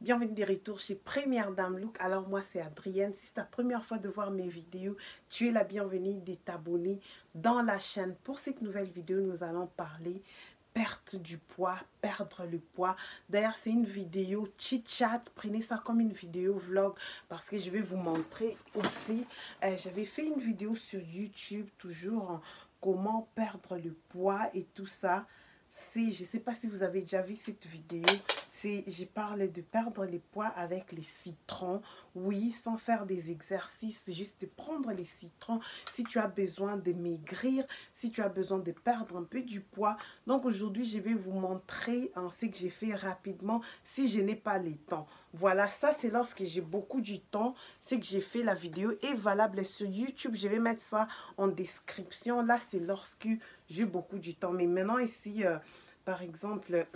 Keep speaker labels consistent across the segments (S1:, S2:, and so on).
S1: Bienvenue de retour chez Première Dame Look. Alors moi c'est Adrienne. Si c'est ta première fois de voir mes vidéos, tu es la bienvenue de t'abonner dans la chaîne. Pour cette nouvelle vidéo, nous allons parler perte du poids, perdre le poids. D'ailleurs, c'est une vidéo chit-chat. Prenez ça comme une vidéo vlog parce que je vais vous montrer aussi. J'avais fait une vidéo sur YouTube, toujours comment perdre le poids et tout ça. Je ne sais pas si vous avez déjà vu cette vidéo. Je parle de perdre les poids avec les citrons. Oui, sans faire des exercices, juste de prendre les citrons. Si tu as besoin de maigrir, si tu as besoin de perdre un peu du poids. Donc aujourd'hui, je vais vous montrer ce que j'ai fait rapidement si je n'ai pas le temps. Voilà, ça c'est lorsque j'ai beaucoup du temps, c'est que j'ai fait la vidéo est valable sur YouTube. Je vais mettre ça en description. Là, c'est lorsque j'ai beaucoup du temps. Mais maintenant ici, par exemple,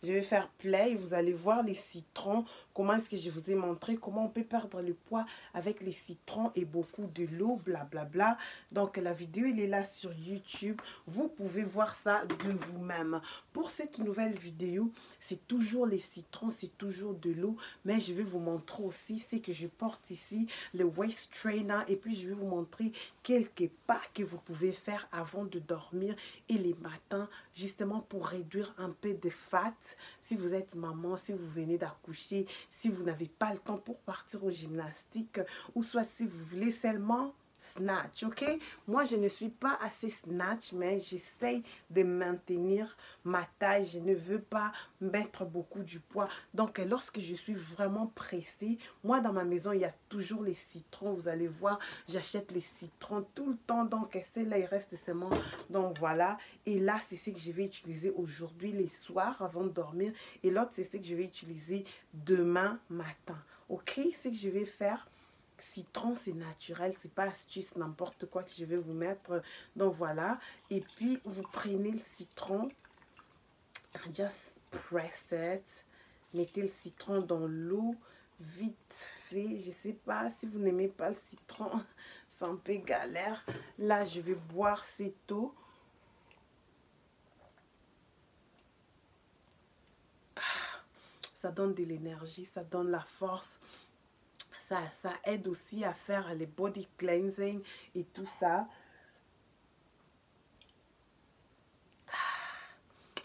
S1: je vais faire play. Vous allez voir les citrons. Comment est-ce que je vous ai montré comment on peut perdre le poids avec les citrons et beaucoup de l'eau, blablabla. Donc la vidéo, elle est là sur YouTube. Vous pouvez voir ça de vous-même. Pour cette nouvelle vidéo, c'est toujours les citrons, c'est toujours de l'eau. Mais je vais vous montrer aussi ce que je porte ici, le waist trainer. Et puis je vais vous montrer quelques pas que vous pouvez faire avant de dormir et les matins, justement pour réduire un peu de fat. Si vous êtes maman, si vous venez d'accoucher, si vous n'avez pas le temps pour partir au gymnastique, ou soit si vous voulez seulement snatch, ok? Moi, je ne suis pas assez snatch, mais j'essaye de maintenir ma taille. Je ne veux pas mettre beaucoup du poids. Donc, lorsque je suis vraiment pressée, moi, dans ma maison, il y a toujours les citrons. Vous allez voir, j'achète les citrons tout le temps. Donc, celle-là, il reste seulement. Donc, voilà. Et là, c'est ce que je vais utiliser aujourd'hui, les soirs, avant de dormir. Et l'autre, c'est ce que je vais utiliser demain matin. Ok? Ce que je vais faire, citron, c'est naturel, c'est pas astuce, n'importe quoi que je vais vous mettre. Donc voilà, et puis vous prenez le citron, just press it, mettez le citron dans l'eau vite fait. Je sais pas si vous n'aimez pas le citron, c'est un peu galère. Là, je vais boire cette eau. Ça donne de l'énergie, ça donne la force. Ça aide aussi à faire les body cleansing et tout ça.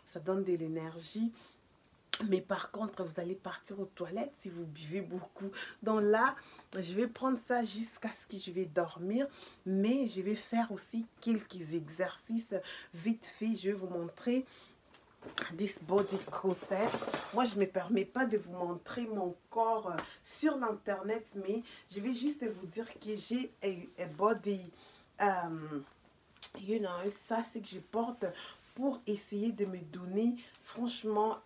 S1: Ça donne de l'énergie. Mais par contre, vous allez partir aux toilettes si vous buvez beaucoup. Donc là, je vais prendre ça jusqu'à ce que je vais dormir. Mais je vais faire aussi quelques exercices vite fait. Je vais vous montrer this body corset. Moi, je ne me permets pas de vous montrer mon corps sur l'internet, mais je vais juste vous dire que j'ai un body, you know, ça c'est que je porte pour essayer de me donner franchement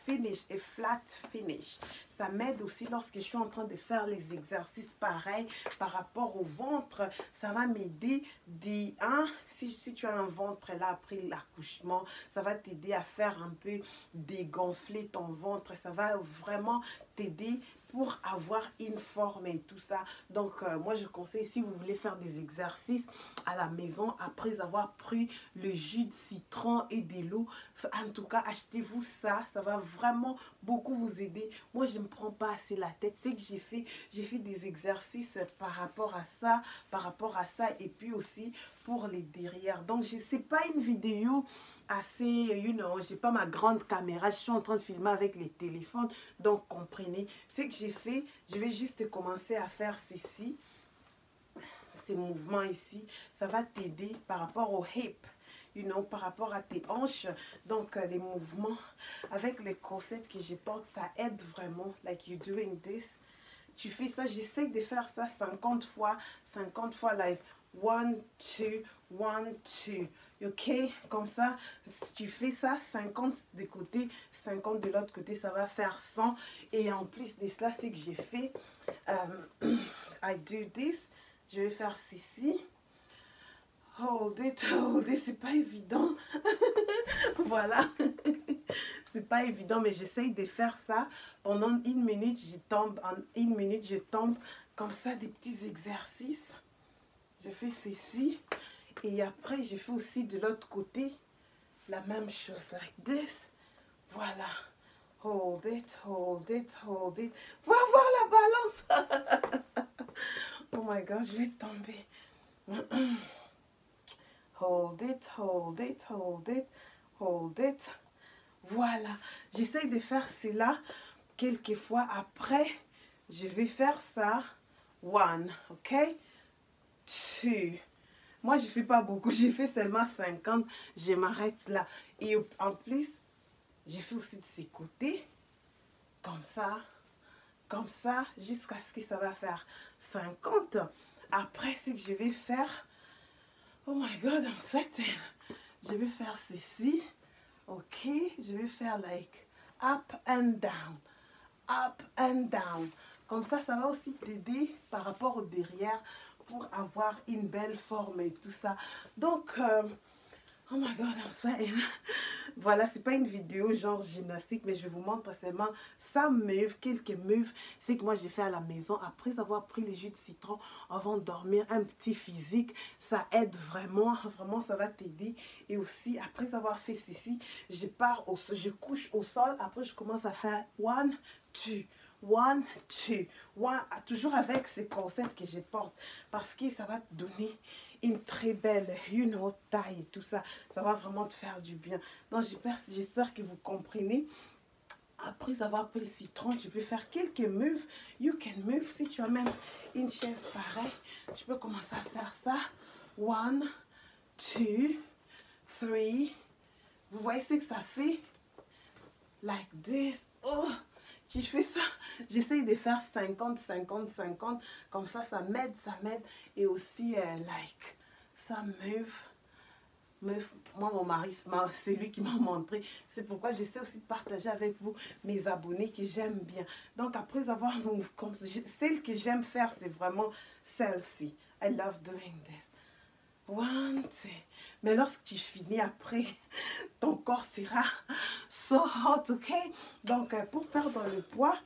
S1: finish et flat finish. Ça m'aide aussi lorsque je suis en train de faire les exercices pareils par rapport au ventre. Ça va m'aider si tu as un ventre là après l'accouchement, ça va t'aider à faire un peu dégonfler ton ventre. Ça va vraiment t'aider pour avoir une forme et tout ça. Donc, moi, je conseille, si vous voulez faire des exercices à la maison, après avoir pris le jus de citron et de l'eau, en tout cas, achetez-vous ça. Ça va vraiment beaucoup vous aider. Moi, je ne me prends pas assez la tête. C'est que j'ai fait des exercices par rapport à ça, et puis aussi pour les derrière. Donc, je sais pas une vidéo assez, j'ai pas ma grande caméra, je suis en train de filmer avec les téléphones, donc comprenez. Ce que j'ai fait, je vais juste commencer à faire ceci, ces mouvements ici, ça va t'aider par rapport au hip, par rapport à tes hanches. Donc les mouvements avec les corsets que je porte, ça aide vraiment, like you doing this. Tu fais ça, j'essaie de faire ça 50 fois, like 1, 2, 1, 2. Ok, comme ça, si tu fais ça 50 de côté, 50 de l'autre côté, ça va faire 100. Et en plus de cela, c'est que j'ai fait, I do this, je vais faire ceci. Hold it, c'est pas évident. Voilà. C'est pas évident, mais j'essaye de faire ça. Pendant une minute, je tombe. En une minute, je tombe. Comme ça, des petits exercices. Je fais ceci. Et après, je fais aussi de l'autre côté la même chose. Like this. Voilà. hold it, hold it, hold it. Va voir la balance. Oh my God, je vais tomber. Hold it, hold it, hold it, hold it. Voilà, j'essaye de faire cela quelquefois. Après, je vais faire ça. One, ok? Two. Moi, je ne fais pas beaucoup, j'ai fait seulement 50. Je m'arrête là. Et en plus, j'ai fait aussi de ces côtés. Comme ça, jusqu'à ce que ça va faire 50. Après, ce que je vais faire, oh my God, I'm sweating. Je vais faire ceci, ok? Je vais faire like up and down, up and down. Comme ça va aussi t'aider par rapport au derrière pour avoir une belle forme et tout ça. Donc, oh my God, I'm sweating. Voilà, c'est pas une vidéo genre gymnastique, mais je vous montre seulement ça move, quelques moves. C'est que moi j'ai fait à la maison après avoir pris les jus de citron avant de dormir, un petit physique. Ça aide vraiment, vraiment ça va t'aider. Et aussi après avoir fait ceci, je couche au sol. Après je commence à faire one, two. One, two, one, toujours avec ces corsets que je porte parce que ça va te donner une très belle, taille et tout ça. Ça va vraiment te faire du bien. Donc j'espère que vous comprenez. Après avoir pris le citron, tu peux faire quelques moves. You can move. Si tu as même une chaise pareille, tu peux commencer à faire ça. One, two, three. Vous voyez ce que ça fait? Like this. Oh! Je fais ça, j'essaye de faire 50, 50, 50, comme ça m'aide, et aussi, like, ça move. Moi, mon mari, c'est lui qui m'a montré, c'est pourquoi j'essaie aussi de partager avec vous mes abonnés que j'aime bien. Donc, après avoir move, celle que j'aime faire, c'est vraiment celle-ci. I love doing this. One, two. Mais lorsque tu finis après, ton corps sera so hot, ok? Donc, pour perdre le poids,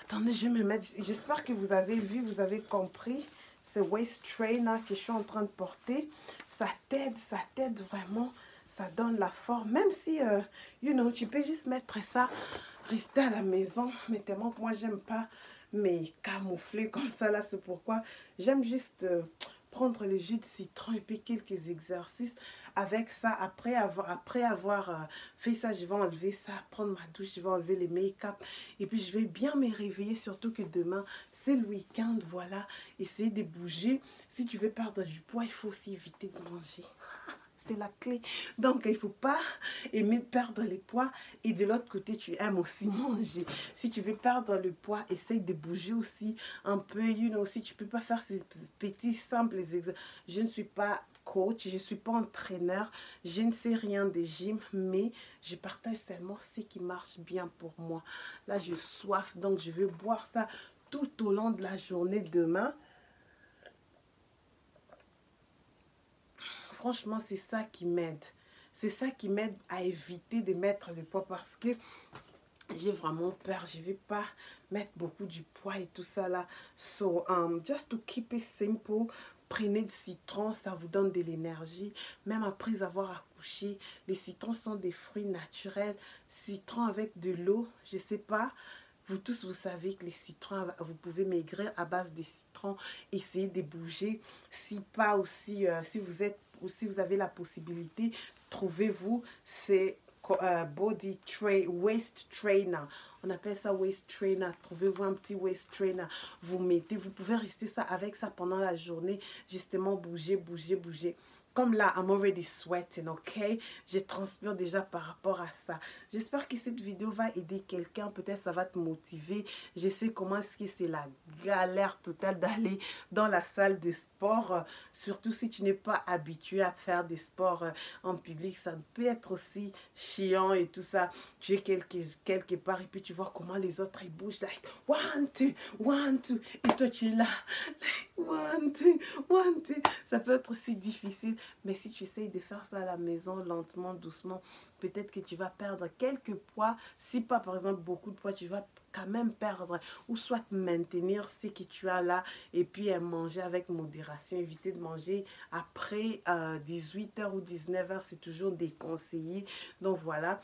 S1: attendez, je vais me mettre, j'espère que vous avez vu, vous avez compris. Ce waist trainer que je suis en train de porter, ça t'aide vraiment, ça donne la forme. Même si, tu peux juste mettre ça, rester à la maison. Mais tellement que moi, j'aime pas me camoufler comme ça, là, c'est pourquoi j'aime juste... prendre le jus de citron et puis quelques exercices avec ça. Après avoir fait ça, je vais enlever ça, prendre ma douche, je vais enlever les make-up et puis je vais bien me réveiller, surtout que demain c'est le week-end. Voilà, essayer de bouger. Si tu veux perdre du poids, il faut aussi éviter de manger. C'est la clé. Donc, il ne faut pas aimer perdre les poids. Et de l'autre côté, tu aimes aussi manger. Si tu veux perdre le poids, essaye de bouger aussi un peu. Si tu ne peux pas faire ces petits, simples exercices. Je ne suis pas coach, je ne suis pas entraîneur. Je ne sais rien des gym, mais je partage seulement ce qui marche bien pour moi. Là, j'ai soif, donc je vais boire ça tout au long de la journée demain. Franchement, c'est ça qui m'aide. C'est ça qui m'aide à éviter de mettre le poids parce que j'ai vraiment peur. Je ne vais pas mettre beaucoup du poids et tout ça là. So, just to keep it simple, prenez du citron, ça vous donne de l'énergie. Même après avoir accouché, les citrons sont des fruits naturels. Citron avec de l'eau, je ne sais pas. Vous tous, vous savez que les citrons, vous pouvez maigrir à base de citrons. Essayez de bouger. Si pas aussi, si vous avez la possibilité, trouvez-vous ces waist trainer. On appelle ça waist trainer. Trouvez-vous un petit waist trainer. Vous mettez, vous pouvez rester avec ça pendant la journée. Justement, bouger, bouger, bouger. Comme là, I'm already sweating, ok? Je transpire déjà par rapport à ça. J'espère que cette vidéo va aider quelqu'un. Peut-être ça va te motiver. Je sais comment est-ce que c'est la galère totale d'aller dans la salle de sport. Surtout si tu n'es pas habitué à faire des sports en public. Ça peut être aussi chiant et tout ça. Tu es quelque part et puis tu vois comment les autres ils bougent. Like, one, two, one, two. Et toi, tu es là. Like, one, two, one, two. Ça peut être aussi difficile. Mais si tu essayes de faire ça à la maison, lentement, doucement, peut-être que tu vas perdre quelques poids. Si pas, par exemple, beaucoup de poids, tu vas quand même perdre ou soit maintenir ce que tu as là et puis manger avec modération. Éviter de manger après 18h ou 19h, c'est toujours déconseillé. Donc voilà.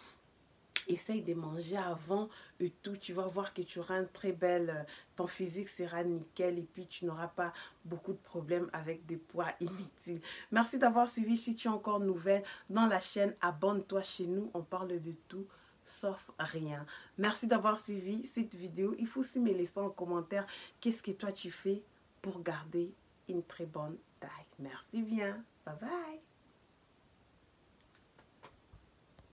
S1: essaye de manger avant et tout, tu vas voir que tu auras une très belle, ton physique sera nickel et puis tu n'auras pas beaucoup de problèmes avec des poids inutiles. Merci d'avoir suivi. Si tu es encore nouvelle dans la chaîne, abonne-toi. Chez nous, on parle de tout sauf rien. Merci d'avoir suivi cette vidéo. Il faut aussi me laisser en commentaire qu'est-ce que toi tu fais pour garder une très bonne taille. Merci bien. Bye bye.